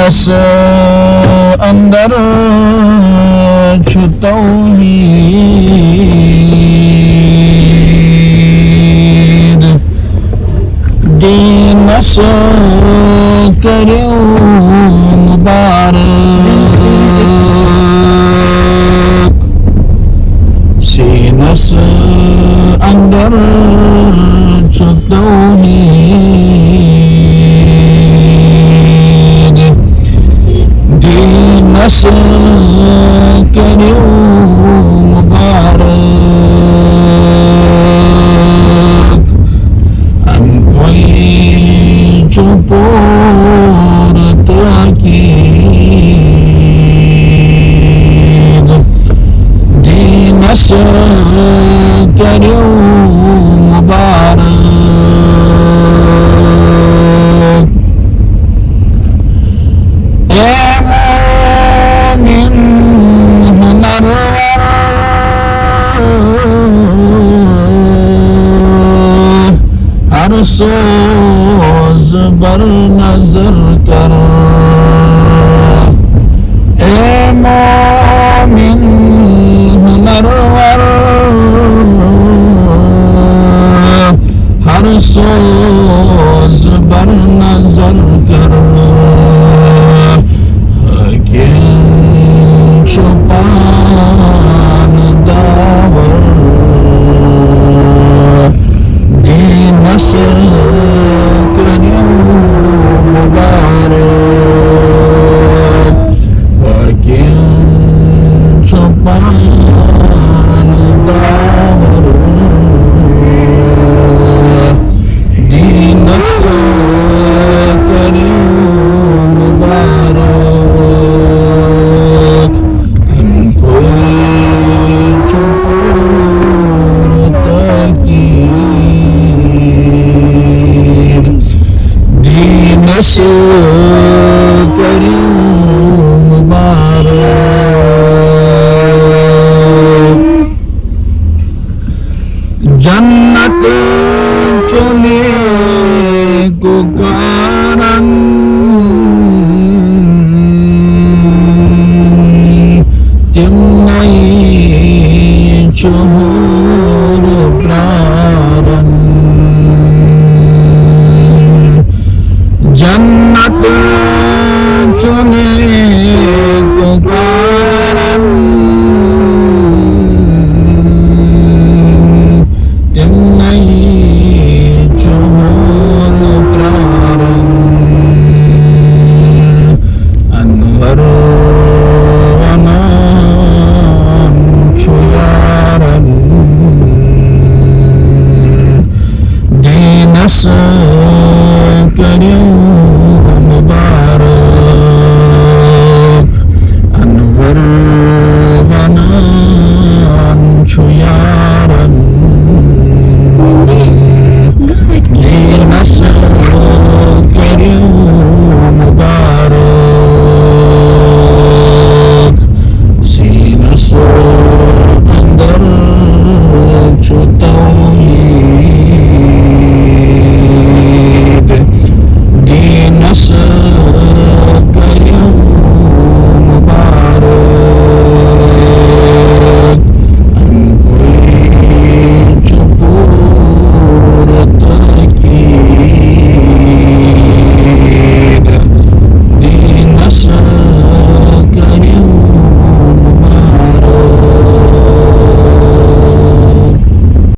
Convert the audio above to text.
नस अंदर छु तौहीद दीनस करो मुबारक सीनस अंदर छु तौहीद दीनस करो मुबारक अनकोई चुपोर ताकीद दीनस करो मुबारक हर सोज बर नजर कर ए मोमिन हुनरवर हर सोज बर नजर कर छुपान दावर दीनस करो मुबारक हकीम छुपान दावर दीनस करो मुबारक दीनस करो मुबारक जन्नत चुने को कारण तिम्मई चोर प्रारन जन्नत